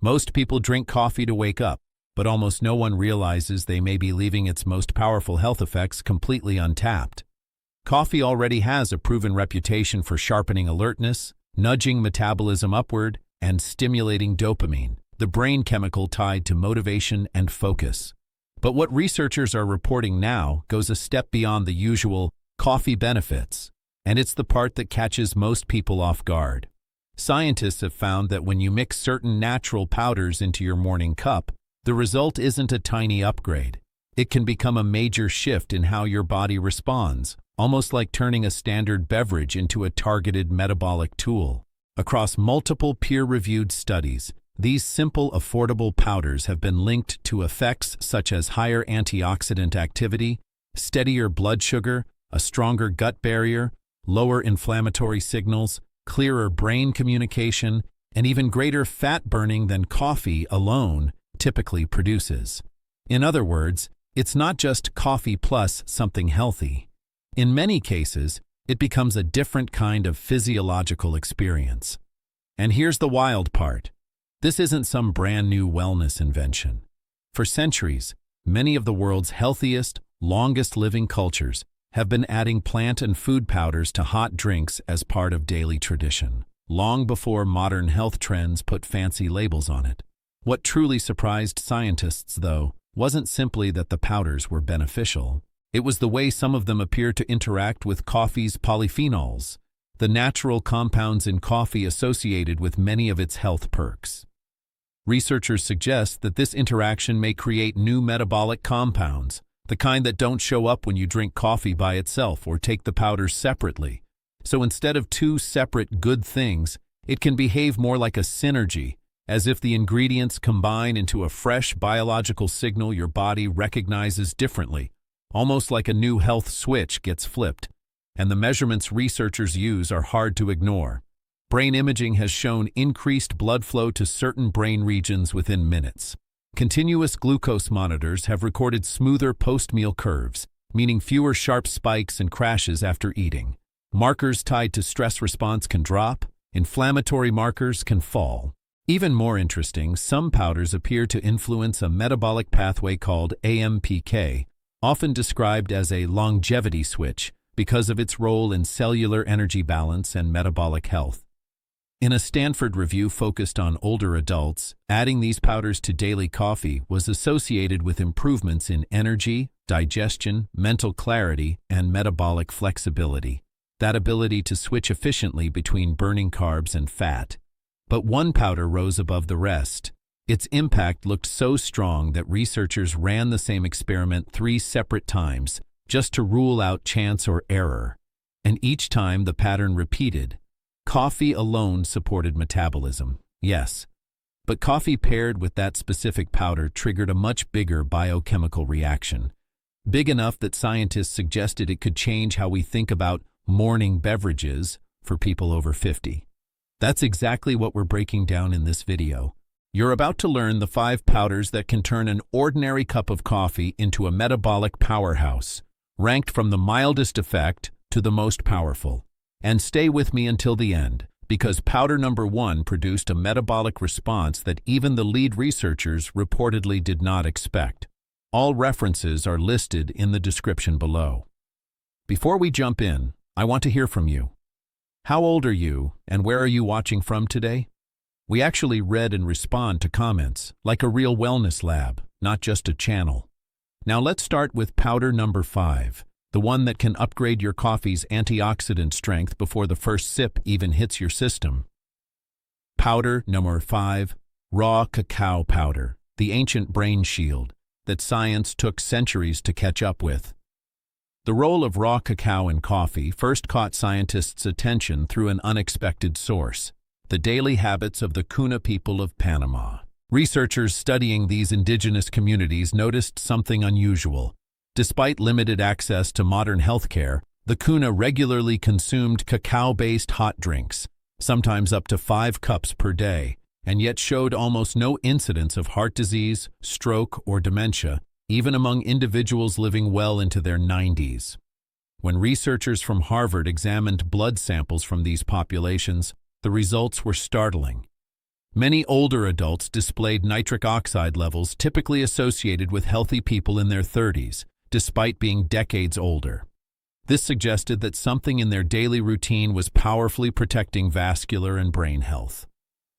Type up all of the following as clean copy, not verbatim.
Most people drink coffee to wake up, but almost no one realizes they may be leaving its most powerful health effects completely untapped. Coffee already has a proven reputation for sharpening alertness, nudging metabolism upward, and stimulating dopamine, the brain chemical tied to motivation and focus. But what researchers are reporting now goes a step beyond the usual coffee benefits, and it's the part that catches most people off guard. Scientists have found that when you mix certain natural powders into your morning cup, the result isn't a tiny upgrade. It can become a major shift in how your body responds, almost like turning a standard beverage into a targeted metabolic tool. Across multiple peer-reviewed studies, these simple, affordable powders have been linked to effects such as higher antioxidant activity, steadier blood sugar, a stronger gut barrier, lower inflammatory signals, clearer brain communication, and even greater fat burning than coffee alone typically produces. In other words, it's not just coffee plus something healthy. In many cases, it becomes a different kind of physiological experience. And here's the wild part. This isn't some brand new wellness invention. For centuries, many of the world's healthiest, longest-living cultures have been adding plant and food powders to hot drinks as part of daily tradition, long before modern health trends put fancy labels on it. What truly surprised scientists, though, wasn't simply that the powders were beneficial. It was the way some of them appear to interact with coffee's polyphenols, the natural compounds in coffee associated with many of its health perks. Researchers suggest that this interaction may create new metabolic compounds, the kind that don't show up when you drink coffee by itself or take the powders separately. So instead of two separate good things, it can behave more like a synergy, as if the ingredients combine into a fresh biological signal your body recognizes differently, almost like a new health switch gets flipped. And the measurements researchers use are hard to ignore. Brain imaging has shown increased blood flow to certain brain regions within minutes. Continuous glucose monitors have recorded smoother post-meal curves, meaning fewer sharp spikes and crashes after eating. Markers tied to stress response can drop, inflammatory markers can fall. Even more interesting, some powders appear to influence a metabolic pathway called AMPK, often described as a longevity switch because of its role in cellular energy balance and metabolic health. In a Stanford review focused on older adults, adding these powders to daily coffee was associated with improvements in energy, digestion, mental clarity, and metabolic flexibility, that ability to switch efficiently between burning carbs and fat. But one powder rose above the rest. Its impact looked so strong that researchers ran the same experiment 3 separate times, just to rule out chance or error. And each time the pattern repeated. Coffee alone supported metabolism, yes. But coffee paired with that specific powder triggered a much bigger biochemical reaction. Big enough that scientists suggested it could change how we think about morning beverages for people over 50. That's exactly what we're breaking down in this video. You're about to learn the 5 powders that can turn an ordinary cup of coffee into a metabolic powerhouse, ranked from the mildest effect to the most powerful. And stay with me until the end, because powder number 1 produced a metabolic response that even the lead researchers reportedly did not expect. All references are listed in the description below. Before we jump in, I want to hear from you. How old are you, and where are you watching from today? We actually read and respond to comments, like a real wellness lab, not just a channel. Now let's start with powder number 5. The one that can upgrade your coffee's antioxidant strength before the first sip even hits your system. Powder number 5, raw cacao powder, the ancient brain shield that science took centuries to catch up with. The role of raw cacao in coffee first caught scientists' attention through an unexpected source, the daily habits of the Cuna people of Panama. Researchers studying these indigenous communities noticed something unusual. Despite limited access to modern healthcare, the Cuna regularly consumed cacao-based hot drinks, sometimes up to 5 cups per day, and yet showed almost no incidence of heart disease, stroke, or dementia, even among individuals living well into their 90s. When researchers from Harvard examined blood samples from these populations, the results were startling. Many older adults displayed nitric oxide levels typically associated with healthy people in their 30s, despite being decades older. This suggested that something in their daily routine was powerfully protecting vascular and brain health.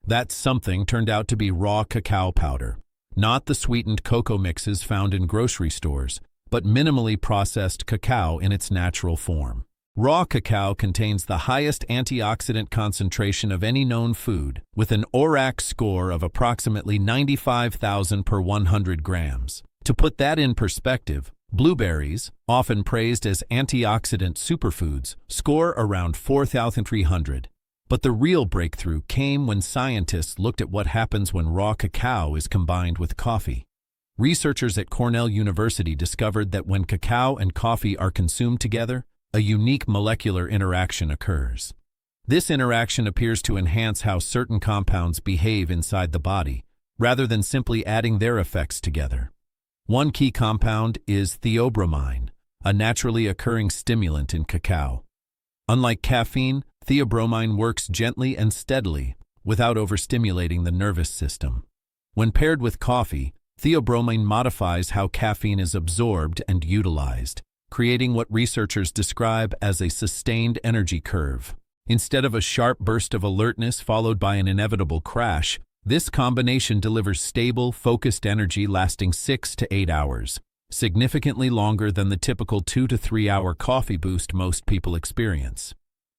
That something turned out to be raw cacao powder, not the sweetened cocoa mixes found in grocery stores, but minimally processed cacao in its natural form. Raw cacao contains the highest antioxidant concentration of any known food, with an ORAC score of approximately 95,000 per 100 grams. To put that in perspective, blueberries, often praised as antioxidant superfoods, score around 4,300. But the real breakthrough came when scientists looked at what happens when raw cacao is combined with coffee. Researchers at Cornell University discovered that when cacao and coffee are consumed together, a unique molecular interaction occurs. This interaction appears to enhance how certain compounds behave inside the body, rather than simply adding their effects together. One key compound is theobromine, a naturally occurring stimulant in cacao. Unlike caffeine, theobromine works gently and steadily, without overstimulating the nervous system. When paired with coffee, theobromine modifies how caffeine is absorbed and utilized, creating what researchers describe as a sustained energy curve. Instead of a sharp burst of alertness followed by an inevitable crash, this combination delivers stable, focused energy lasting 6 to 8 hours, significantly longer than the typical 2 to 3 hour coffee boost most people experience.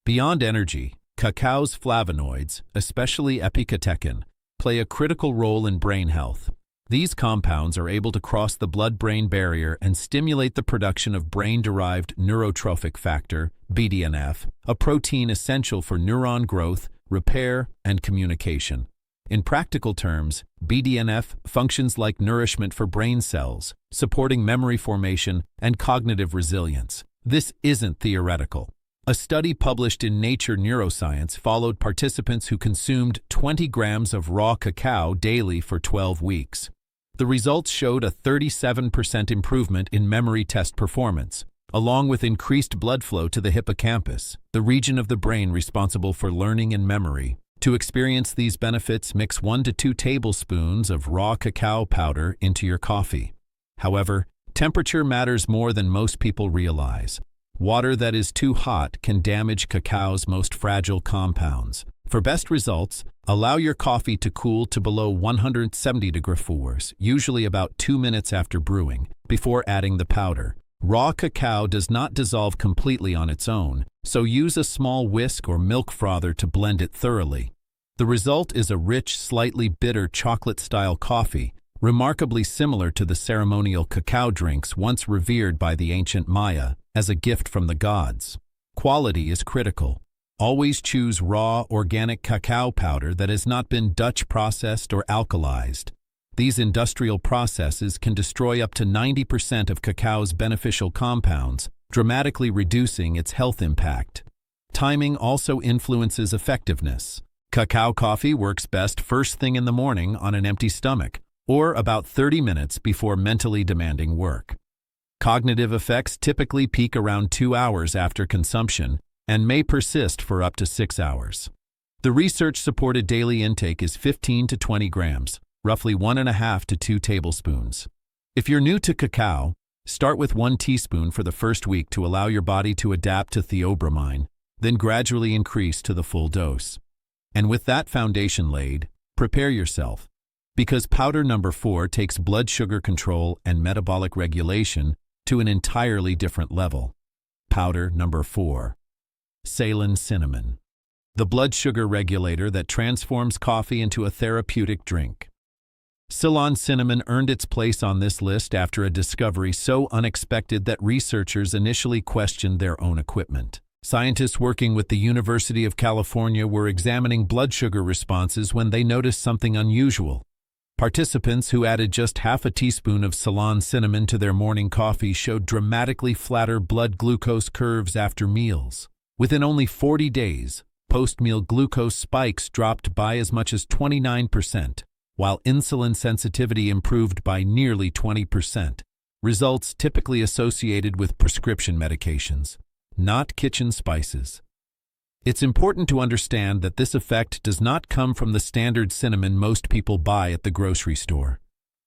Beyond energy, cacao's flavonoids, especially epicatechin, play a critical role in brain health. These compounds are able to cross the blood-brain barrier and stimulate the production of brain-derived neurotrophic factor, BDNF, a protein essential for neuron growth, repair, and communication. In practical terms, BDNF functions like nourishment for brain cells, supporting memory formation and cognitive resilience. This isn't theoretical. A study published in Nature Neuroscience followed participants who consumed 20 grams of raw cacao daily for 12 weeks. The results showed a 37% improvement in memory test performance, along with increased blood flow to the hippocampus, the region of the brain responsible for learning and memory. To experience these benefits, mix 1 to 2 tablespoons of raw cacao powder into your coffee. However, temperature matters more than most people realize. Water that is too hot can damage cacao's most fragile compounds. For best results, allow your coffee to cool to below 170 degrees Fahrenheit, usually about 2 minutes after brewing, before adding the powder. Raw cacao does not dissolve completely on its own, so use a small whisk or milk frother to blend it thoroughly. The result is a rich, slightly bitter chocolate-style coffee, remarkably similar to the ceremonial cacao drinks once revered by the ancient Maya as a gift from the gods. Quality is critical. Always choose raw, organic cacao powder that has not been Dutch processed or alkalized. These industrial processes can destroy up to 90% of cacao's beneficial compounds, dramatically reducing its health impact. Timing also influences effectiveness. Cacao coffee works best first thing in the morning on an empty stomach, or about 30 minutes before mentally demanding work. Cognitive effects typically peak around 2 hours after consumption and may persist for up to 6 hours. The research-supported daily intake is 15 to 20 grams, roughly 1.5 to 2 tablespoons. If you're new to cacao, start with 1 teaspoon for the first week to allow your body to adapt to theobromine, then gradually increase to the full dose. And with that foundation laid, prepare yourself, because powder number 4 takes blood sugar control and metabolic regulation to an entirely different level. Powder number 4. Ceylon cinnamon, the blood sugar regulator that transforms coffee into a therapeutic drink. Ceylon cinnamon earned its place on this list after a discovery so unexpected that researchers initially questioned their own equipment. Scientists working with the University of California were examining blood sugar responses when they noticed something unusual. Participants who added just half a teaspoon of Ceylon cinnamon to their morning coffee showed dramatically flatter blood glucose curves after meals. Within only 40 days, post-meal glucose spikes dropped by as much as 29%, while insulin sensitivity improved by nearly 20%, results typically associated with prescription medications, not kitchen spices. It's important to understand that this effect does not come from the standard cinnamon most people buy at the grocery store.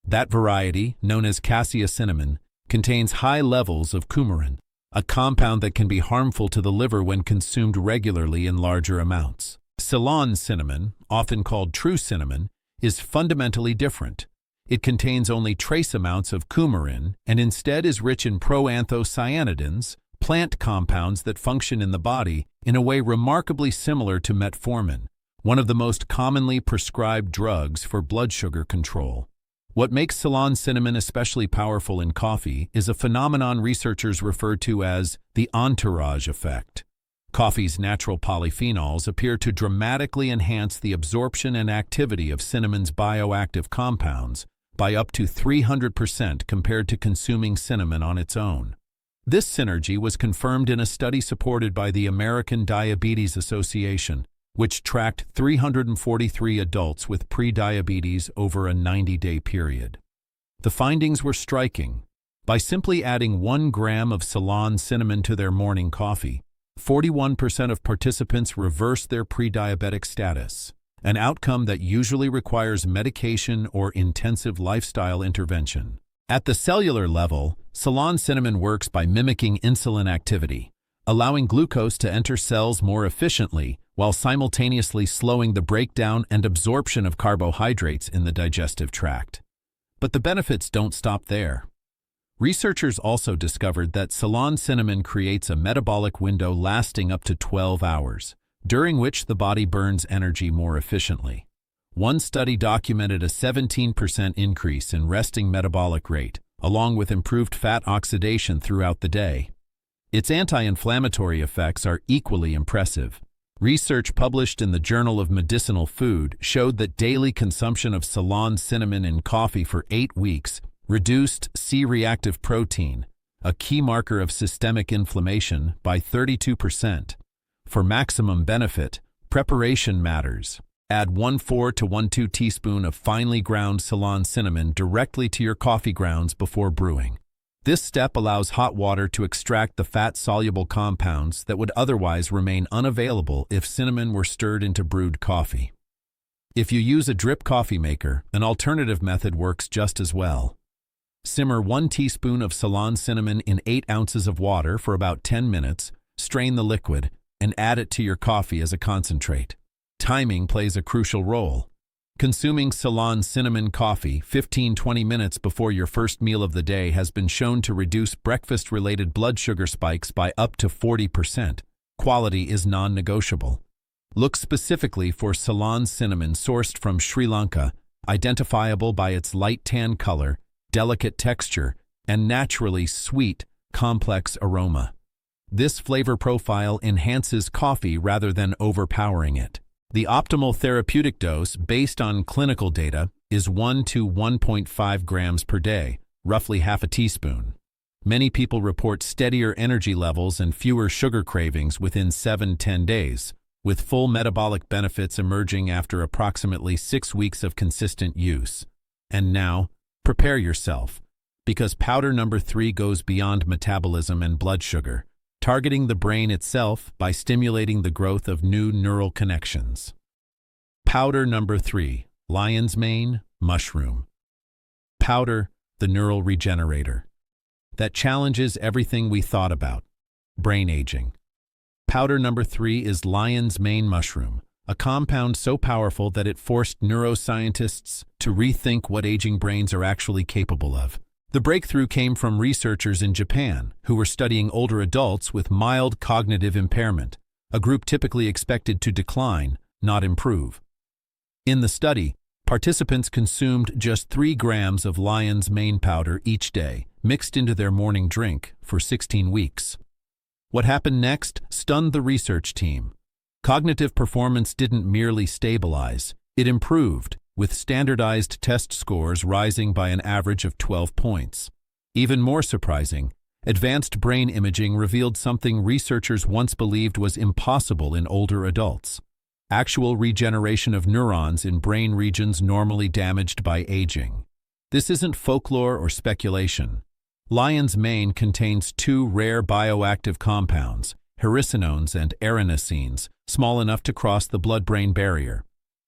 That variety, known as cassia cinnamon, contains high levels of coumarin, a compound that can be harmful to the liver when consumed regularly in larger amounts. Ceylon cinnamon, often called true cinnamon, is fundamentally different. It contains only trace amounts of coumarin and instead is rich in proanthocyanidins, plant compounds that function in the body in a way remarkably similar to metformin, one of the most commonly prescribed drugs for blood sugar control. What makes Ceylon cinnamon especially powerful in coffee is a phenomenon researchers refer to as the entourage effect. Coffee's natural polyphenols appear to dramatically enhance the absorption and activity of cinnamon's bioactive compounds by up to 300% compared to consuming cinnamon on its own. This synergy was confirmed in a study supported by the American Diabetes Association, which tracked 343 adults with prediabetes over a 90-day period. The findings were striking. By simply adding 1 gram of Ceylon cinnamon to their morning coffee, 41% of participants reversed their prediabetic status, an outcome that usually requires medication or intensive lifestyle intervention. At the cellular level, Ceylon cinnamon works by mimicking insulin activity, allowing glucose to enter cells more efficiently while simultaneously slowing the breakdown and absorption of carbohydrates in the digestive tract. But the benefits don't stop there. Researchers also discovered that Ceylon cinnamon creates a metabolic window lasting up to 12 hours, during which the body burns energy more efficiently. One study documented a 17% increase in resting metabolic rate, along with improved fat oxidation throughout the day. Its anti-inflammatory effects are equally impressive. Research published in the Journal of Medicinal Food showed that daily consumption of Ceylon cinnamon in coffee for 8 weeks reduced C-reactive protein, a key marker of systemic inflammation, by 32%. For maximum benefit, preparation matters. Add 1/4 to 1/2 teaspoon of finely ground Ceylon cinnamon directly to your coffee grounds before brewing. This step allows hot water to extract the fat-soluble compounds that would otherwise remain unavailable if cinnamon were stirred into brewed coffee. If you use a drip coffee maker, an alternative method works just as well. Simmer 1 teaspoon of Ceylon cinnamon in 8 ounces of water for about 10 minutes, strain the liquid, and add it to your coffee as a concentrate. Timing plays a crucial role. Consuming Ceylon cinnamon coffee 15-20 minutes before your first meal of the day has been shown to reduce breakfast-related blood sugar spikes by up to 40%. Quality is non-negotiable. Look specifically for Ceylon cinnamon sourced from Sri Lanka, identifiable by its light tan color, delicate texture, and naturally sweet, complex aroma. This flavor profile enhances coffee rather than overpowering it. The optimal therapeutic dose, based on clinical data, is 1 to 1.5 grams per day, roughly half a teaspoon. Many people report steadier energy levels and fewer sugar cravings within 7-10 days, with full metabolic benefits emerging after approximately 6 weeks of consistent use. And now, prepare yourself, because powder number 3 goes beyond metabolism and blood sugar, targeting the brain itself by stimulating the growth of new neural connections. Powder number 3, lion's mane, mushroom. Powder, the neural regenerator. That challenges everything we thought about. Brain aging. Powder number 3 is lion's mane mushroom, a compound so powerful that it forced neuroscientists to rethink what aging brains are actually capable of. The breakthrough came from researchers in Japan who were studying older adults with mild cognitive impairment, a group typically expected to decline, not improve. In the study, participants consumed just 3 grams of lion's mane powder each day, mixed into their morning drink, for 16 weeks. What happened next stunned the research team. Cognitive performance didn't merely stabilize, it improved, with standardized test scores rising by an average of 12 points. Even more surprising, advanced brain imaging revealed something researchers once believed was impossible in older adults: actual regeneration of neurons in brain regions normally damaged by aging. This isn't folklore or speculation. Lion's mane contains 2 rare bioactive compounds, hericenones, and arenacenes, small enough to cross the blood-brain barrier.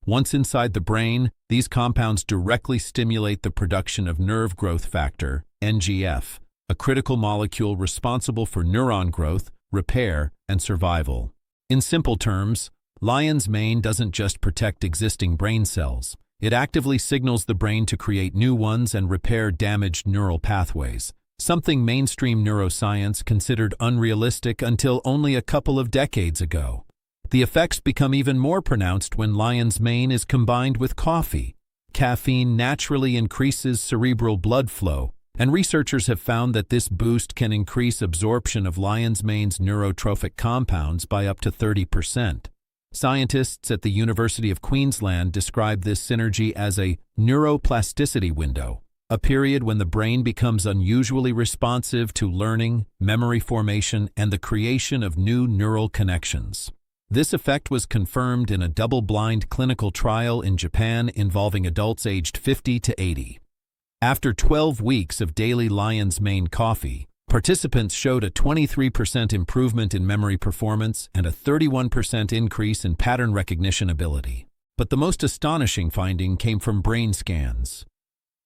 Once inside the brain, these compounds directly stimulate the production of nerve growth factor, NGF, a critical molecule responsible for neuron growth, repair, and survival. In simple terms, lion's mane doesn't just protect existing brain cells. It actively signals the brain to create new ones and repair damaged neural pathways, something mainstream neuroscience considered unrealistic until only a couple of decades ago. The effects become even more pronounced when lion's mane is combined with coffee. Caffeine naturally increases cerebral blood flow, and researchers have found that this boost can increase absorption of lion's mane's neurotrophic compounds by up to 30%. Scientists at the University of Queensland describe this synergy as a neuroplasticity window, a period when the brain becomes unusually responsive to learning, memory formation, and the creation of new neural connections. This effect was confirmed in a double-blind clinical trial in Japan involving adults aged 50 to 80. After 12 weeks of daily lion's mane coffee, participants showed a 23% improvement in memory performance and a 31% increase in pattern recognition ability. But the most astonishing finding came from brain scans.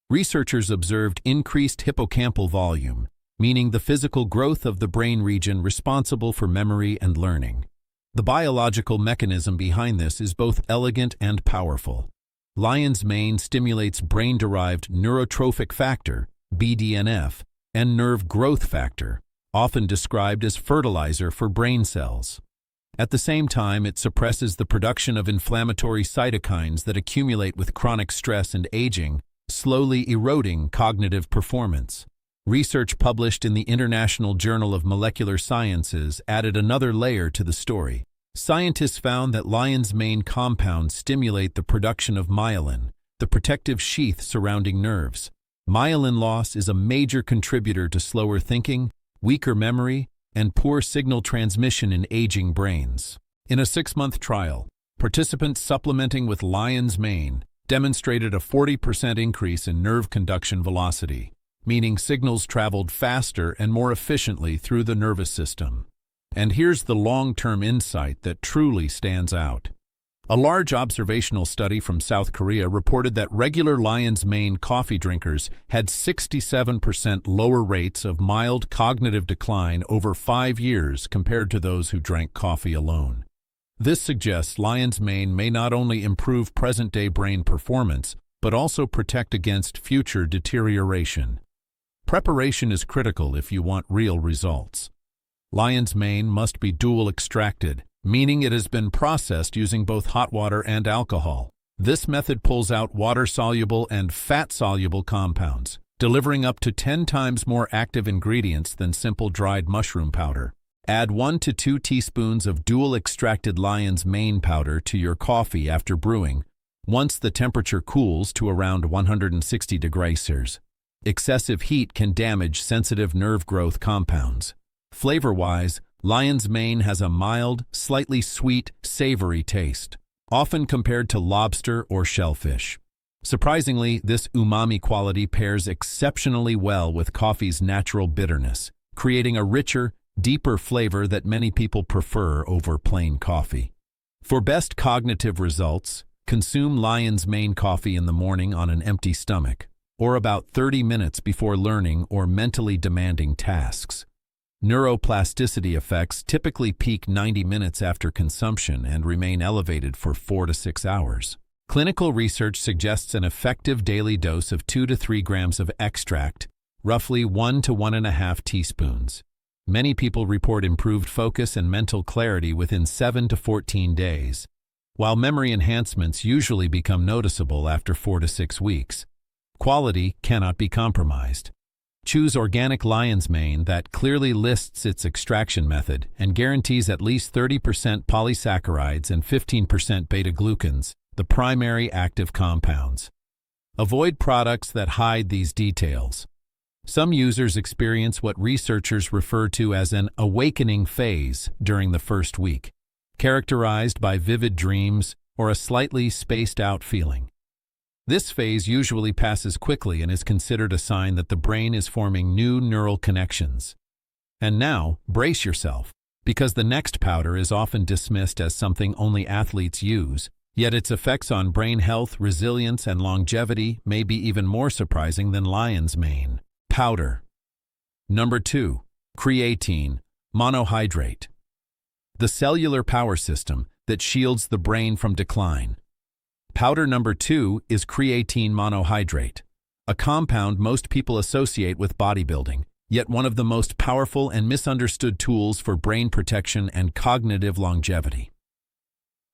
Researchers observed increased hippocampal volume, meaning the physical growth of the brain region responsible for memory and learning. The biological mechanism behind this is both elegant and powerful. Lion's mane stimulates brain-derived neurotrophic factor, BDNF, and nerve growth factor, often described as fertilizer for brain cells. At the same time, it suppresses the production of inflammatory cytokines that accumulate with chronic stress and aging, slowly eroding cognitive performance. Research published in the International Journal of Molecular Sciences added another layer to the story. Scientists found that lion's mane compounds stimulate the production of myelin, the protective sheath surrounding nerves. Myelin loss is a major contributor to slower thinking, weaker memory, and poor signal transmission in aging brains. In a 6-month trial, participants supplementing with lion's mane demonstrated a 40% increase in nerve conduction velocity, meaning signals traveled faster and more efficiently through the nervous system. And here's the long-term insight that truly stands out. A large observational study from South Korea reported that regular lion's mane coffee drinkers had 67% lower rates of mild cognitive decline over 5 years compared to those who drank coffee alone. This suggests lion's mane may not only improve present-day brain performance, but also protect against future deterioration. Preparation is critical if you want real results. Lion's mane must be dual extracted, meaning it has been processed using both hot water and alcohol. This method pulls out water-soluble and fat-soluble compounds, delivering up to 10 times more active ingredients than simple dried mushroom powder. Add 1 to 2 teaspoons of dual-extracted lion's mane powder to your coffee after brewing, once the temperature cools to around 160 degrees Celsius. Excessive heat can damage sensitive nerve growth compounds. Flavor-wise, lion's mane has a mild, slightly sweet, savory taste, often compared to lobster or shellfish. Surprisingly, this umami quality pairs exceptionally well with coffee's natural bitterness, creating a richer, deeper flavor that many people prefer over plain coffee. For best cognitive results, consume lion's mane coffee in the morning on an empty stomach, or about 30 minutes before learning or mentally demanding tasks. Neuroplasticity effects typically peak 90 minutes after consumption and remain elevated for 4 to 6 hours. Clinical research suggests an effective daily dose of 2 to 3 grams of extract, roughly 1 to 1.5 teaspoons. Many people report improved focus and mental clarity within 7 to 14 days, while memory enhancements usually become noticeable after 4 to 6 weeks. Quality cannot be compromised. Choose organic lion's mane that clearly lists its extraction method and guarantees at least 30% polysaccharides and 15% beta-glucans, the primary active compounds. Avoid products that hide these details. Some users experience what researchers refer to as an awakening phase during the first week, characterized by vivid dreams or a slightly spaced-out feeling. This phase usually passes quickly and is considered a sign that the brain is forming new neural connections. And now, brace yourself. Because the next powder is often dismissed as something only athletes use, yet its effects on brain health, resilience, and longevity may be even more surprising than lion's mane. Powder. Number 2. Creatine monohydrate. The cellular power system that shields the brain from decline. Powder number 2 is creatine monohydrate, a compound most people associate with bodybuilding, yet one of the most powerful and misunderstood tools for brain protection and cognitive longevity.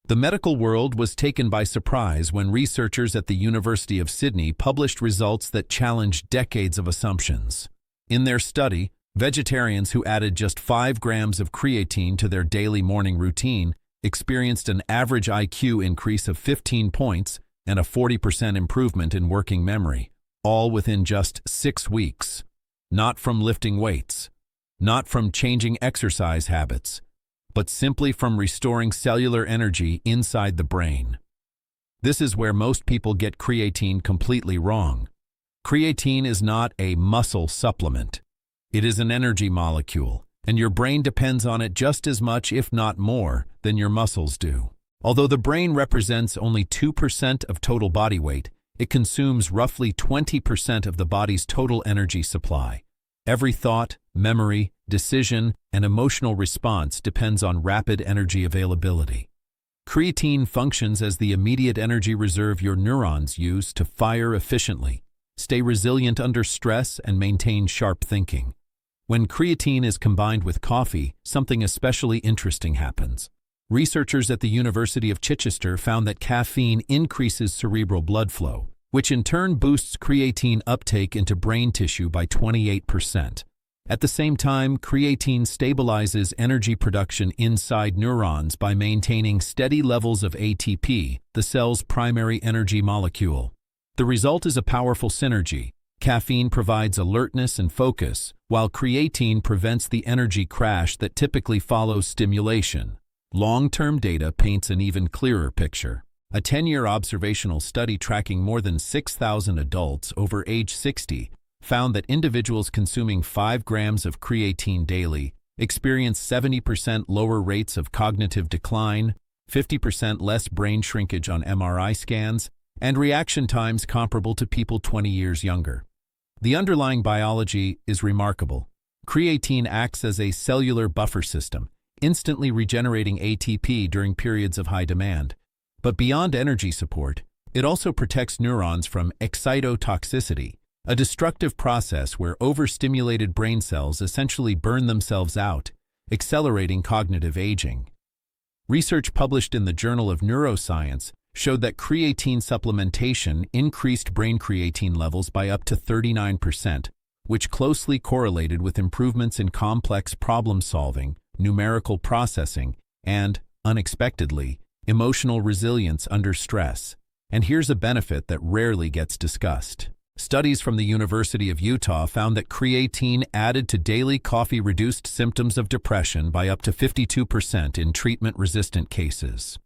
The medical world was taken by surprise when researchers at the University of Sydney published results that challenged decades of assumptions. In their study, vegetarians who added just 5 grams of creatine to their daily morning routine experienced an average IQ increase of 15 points and a 40% improvement in working memory, all within just 6 weeks. Not from lifting weights, not from changing exercise habits, but simply from restoring cellular energy inside the brain. This is where most people get creatine completely wrong. Creatine is not a muscle supplement. It is an energy molecule, and your brain depends on it just as much, if not more, than your muscles do. Although the brain represents only 2% of total body weight, it consumes roughly 20% of the body's total energy supply. Every thought, memory, decision, and emotional response depends on rapid energy availability. Creatine functions as the immediate energy reserve your neurons use to fire efficiently, stay resilient under stress, and maintain sharp thinking. When creatine is combined with coffee, something especially interesting happens. Researchers at the University of Chichester found that caffeine increases cerebral blood flow, which in turn boosts creatine uptake into brain tissue by 28%. At the same time, creatine stabilizes energy production inside neurons by maintaining steady levels of ATP, the cell's primary energy molecule. The result is a powerful synergy. Caffeine provides alertness and focus, while creatine prevents the energy crash that typically follows stimulation. Long-term data paints an even clearer picture. A 10-year observational study tracking more than 6,000 adults over age 60 found that individuals consuming 5 grams of creatine daily experienced 70% lower rates of cognitive decline, 50% less brain shrinkage on MRI scans, and reaction times comparable to people 20 years younger. The underlying biology is remarkable. Creatine acts as a cellular buffer system, instantly regenerating ATP during periods of high demand. But beyond energy support, it also protects neurons from excitotoxicity, a destructive process where overstimulated brain cells essentially burn themselves out, accelerating cognitive aging. Research published in the Journal of Neuroscience showed that creatine supplementation increased brain creatine levels by up to 39%, which closely correlated with improvements in complex problem-solving, numerical processing, and, unexpectedly, emotional resilience under stress. And here's a benefit that rarely gets discussed. Studies from the University of Utah found that creatine added to daily coffee reduced symptoms of depression by up to 52% in treatment-resistant cases.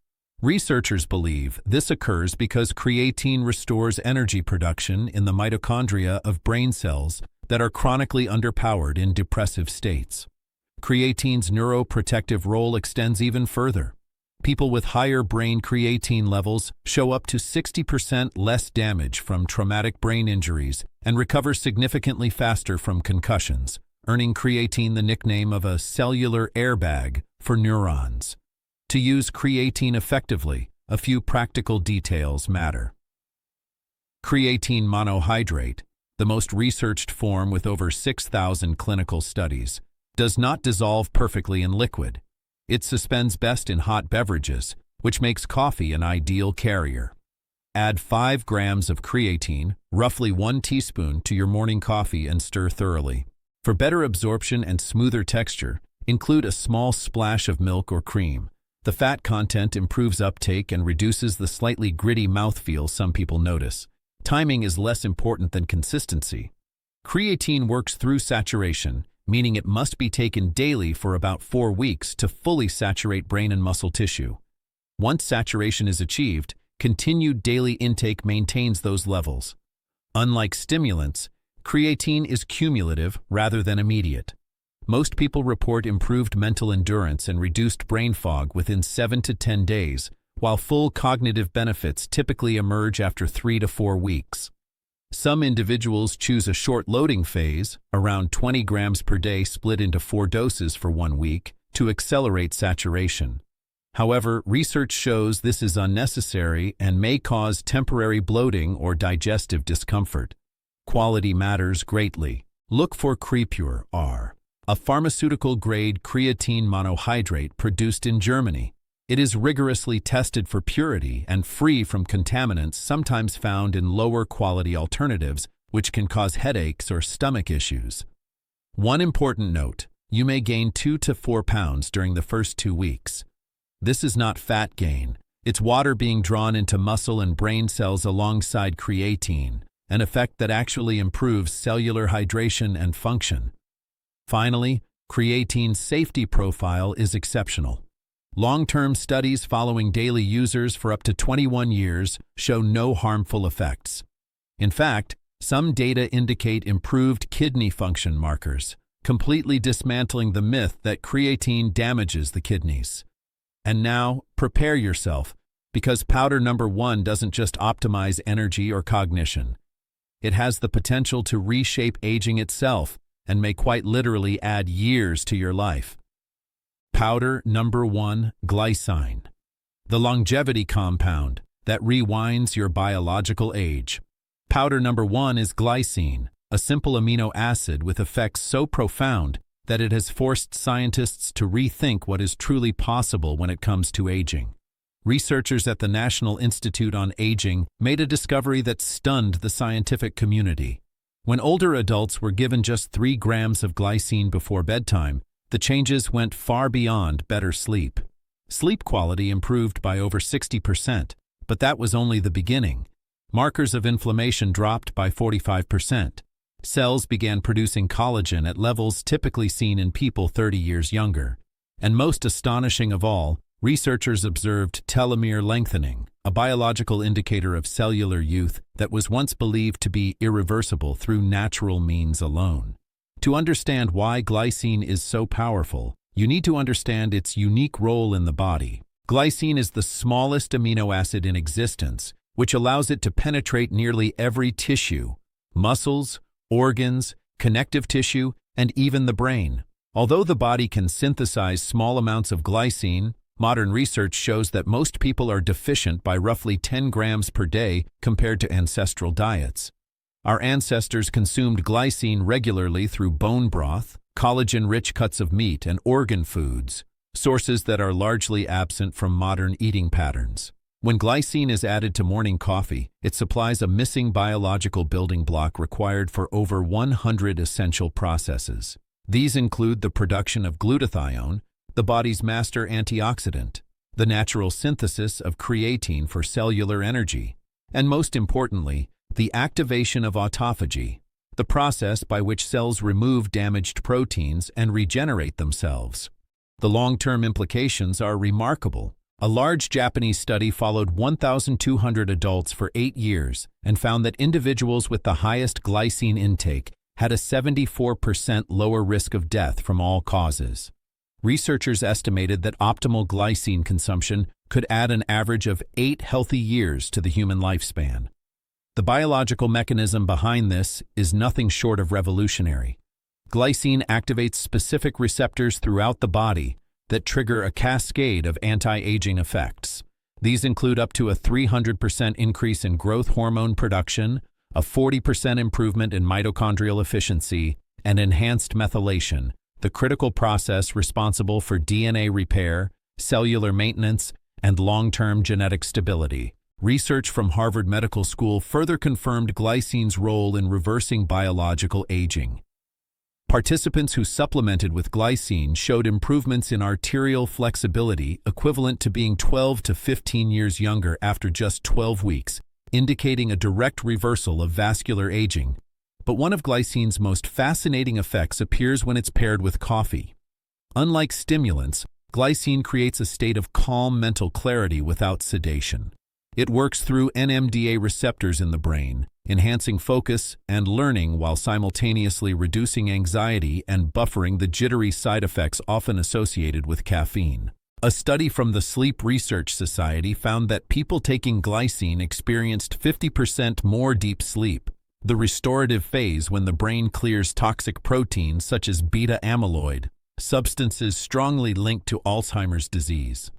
Researchers believe this occurs because creatine restores energy production in the mitochondria of brain cells that are chronically underpowered in depressive states. Creatine's neuroprotective role extends even further. People with higher brain creatine levels show up to 60% less damage from traumatic brain injuries and recover significantly faster from concussions, earning creatine the nickname of a cellular airbag for neurons. To use creatine effectively, a few practical details matter. Creatine monohydrate, the most researched form with over 6,000 clinical studies, does not dissolve perfectly in liquid. It suspends best in hot beverages, which makes coffee an ideal carrier. Add 5 grams of creatine, roughly 1 teaspoon, to your morning coffee and stir thoroughly. For better absorption and smoother texture, include a small splash of milk or cream. The fat content improves uptake and reduces the slightly gritty mouthfeel some people notice. Timing is less important than consistency. Creatine works through saturation, meaning it must be taken daily for about 4 weeks to fully saturate brain and muscle tissue. Once saturation is achieved, continued daily intake maintains those levels. Unlike stimulants, creatine is cumulative rather than immediate. most people report improved mental endurance and reduced brain fog within 7 to 10 days, while full cognitive benefits typically emerge after 3 to 4 weeks. Some individuals choose a short loading phase, around 20 grams per day split into 4 doses for 1 week, to accelerate saturation. However, research shows this is unnecessary and may cause temporary bloating or digestive discomfort. Quality matters greatly. Look for Crepure R, a pharmaceutical-grade creatine monohydrate produced in Germany. It is rigorously tested for purity and free from contaminants sometimes found in lower-quality alternatives, which can cause headaches or stomach issues. One important note: you may gain 2 to 4 pounds during the first 2 weeks. This is not fat gain. It's water being drawn into muscle and brain cells alongside creatine, an effect that actually improves cellular hydration and function. Finally, creatine's safety profile is exceptional. Long-term studies following daily users for up to 21 years show no harmful effects. In fact, some data indicate improved kidney function markers, completely dismantling the myth that creatine damages the kidneys. And now, prepare yourself, because powder number 1 doesn't just optimize energy or cognition. It has the potential to reshape aging itself and may quite literally add years to your life. Powder number 1, glycine, the longevity compound that rewinds your biological age. Powder number 1 is glycine, a simple amino acid with effects so profound that it has forced scientists to rethink what is truly possible when it comes to aging. Researchers at the National Institute on Aging made a discovery that stunned the scientific community. When older adults were given just 3 grams of glycine before bedtime, the changes went far beyond better sleep. Sleep quality improved by over 60%, but that was only the beginning. Markers of inflammation dropped by 45%. Cells began producing collagen at levels typically seen in people 30 years younger. And most astonishing of all, researchers observed telomere lengthening, a biological indicator of cellular youth that was once believed to be irreversible through natural means alone. To understand why glycine is so powerful, you need to understand its unique role in the body. Glycine is the smallest amino acid in existence, which allows it to penetrate nearly every tissue: muscles, organs, connective tissue, and even the brain. Although the body can synthesize small amounts of glycine, modern research shows that most people are deficient by roughly 10 grams per day compared to ancestral diets. Our ancestors consumed glycine regularly through bone broth, collagen-rich cuts of meat, and organ foods, sources that are largely absent from modern eating patterns. When glycine is added to morning coffee, it supplies a missing biological building block required for over 100 essential processes. These include the production of glutathione, the body's master antioxidant, the natural synthesis of creatine for cellular energy, and most importantly, the activation of autophagy, the process by which cells remove damaged proteins and regenerate themselves. The long-term implications are remarkable. A large Japanese study followed 1,200 adults for 8 years and found that individuals with the highest glycine intake had a 74% lower risk of death from all causes. Researchers estimated that optimal glycine consumption could add an average of 8 healthy years to the human lifespan. The biological mechanism behind this is nothing short of revolutionary. Glycine activates specific receptors throughout the body that trigger a cascade of anti-aging effects. These include up to a 300% increase in growth hormone production, a 40% improvement in mitochondrial efficiency, and enhanced methylation, the critical process responsible for DNA repair, cellular maintenance, and long-term genetic stability. Research from Harvard Medical School further confirmed glycine's role in reversing biological aging. Participants who supplemented with glycine showed improvements in arterial flexibility equivalent to being 12 to 15 years younger after just 12 weeks, indicating a direct reversal of vascular aging. But one of glycine's most fascinating effects appears when it's paired with coffee. Unlike stimulants, glycine creates a state of calm mental clarity without sedation. It works through NMDA receptors in the brain, enhancing focus and learning while simultaneously reducing anxiety and buffering the jittery side effects often associated with caffeine. A study from the Sleep Research Society found that people taking glycine experienced 50% more deep sleep, the restorative phase when the brain clears toxic proteins such as beta amyloid, substances strongly linked to Alzheimer's disease.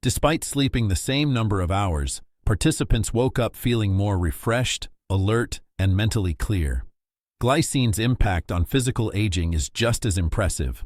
Despite sleeping the same number of hours, participants woke up feeling more refreshed, alert, and mentally clear. Glycine's impact on physical aging is just as impressive.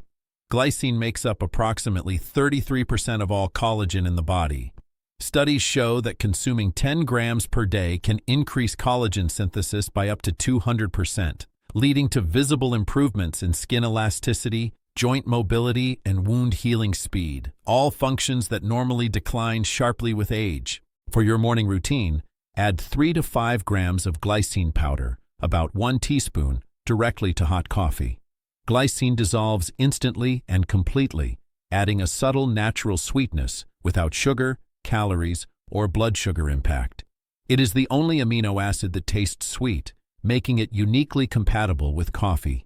Glycine makes up approximately 33% of all collagen in the body. Studies show that consuming 10 grams per day can increase collagen synthesis by up to 200%, leading to visible improvements in skin elasticity, joint mobility, and wound healing speed, all functions that normally decline sharply with age. For your morning routine, add 3 to 5 grams of glycine powder, about 1 teaspoon, directly to hot coffee. Glycine dissolves instantly and completely, adding a subtle natural sweetness without sugar, calories, or blood sugar impact. It is the only amino acid that tastes sweet, making it uniquely compatible with coffee.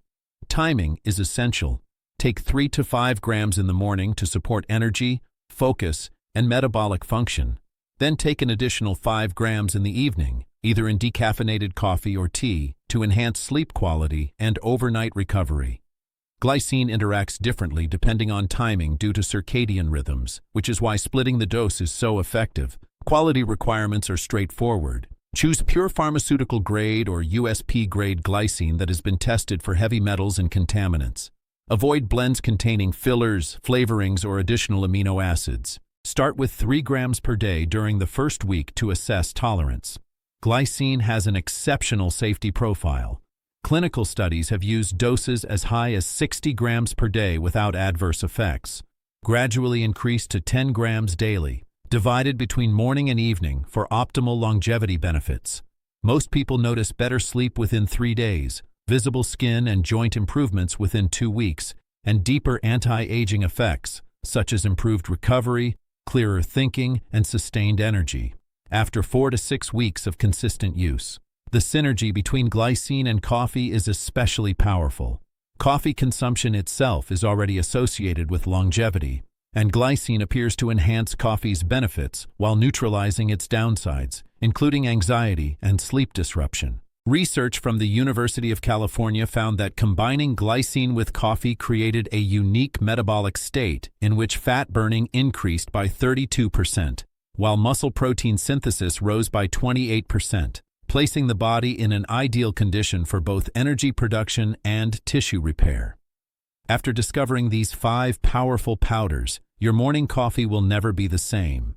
Timing is essential. Take 3 to 5 grams in the morning to support energy, focus, and metabolic function. Then take an additional 5 grams in the evening, either in decaffeinated coffee or tea, to enhance sleep quality and overnight recovery. Glycine interacts differently depending on timing due to circadian rhythms, which is why splitting the dose is so effective. Quality requirements are straightforward. Choose pure pharmaceutical grade or USP grade glycine that has been tested for heavy metals and contaminants. Avoid blends containing fillers, flavorings, or additional amino acids. Start with 3 grams per day during the first week to assess tolerance. Glycine has an exceptional safety profile. Clinical studies have used doses as high as 60 grams per day without adverse effects, gradually increased to 10 grams daily, divided between morning and evening for optimal longevity benefits. Most people notice better sleep within 3 days, visible skin and joint improvements within 2 weeks, and deeper anti-aging effects, such as improved recovery, clearer thinking, and sustained energy, after 4 to 6 weeks of consistent use. The synergy between glycine and coffee is especially powerful. Coffee consumption itself is already associated with longevity, and glycine appears to enhance coffee's benefits while neutralizing its downsides, including anxiety and sleep disruption. Research from the University of California found that combining glycine with coffee created a unique metabolic state in which fat burning increased by 32%, while muscle protein synthesis rose by 28%, placing the body in an ideal condition for both energy production and tissue repair. After discovering these 5 powerful powders, your morning coffee will never be the same.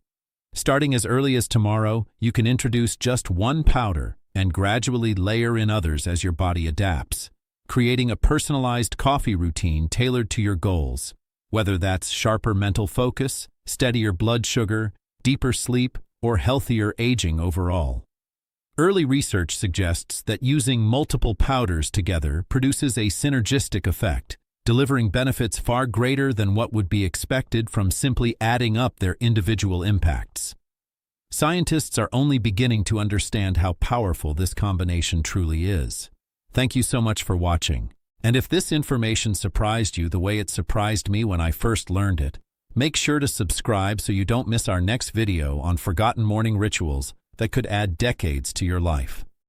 Starting as early as tomorrow, you can introduce just 1 powder and gradually layer in others as your body adapts, creating a personalized coffee routine tailored to your goals, whether that's sharper mental focus, steadier blood sugar, deeper sleep, or healthier aging overall. Early research suggests that using multiple powders together produces a synergistic effect, delivering benefits far greater than what would be expected from simply adding up their individual impacts. Scientists are only beginning to understand how powerful this combination truly is. Thank you so much for watching. And if this information surprised you the way it surprised me when I first learned it, make sure to subscribe so you don't miss our next video on forgotten morning rituals that could add decades to your life.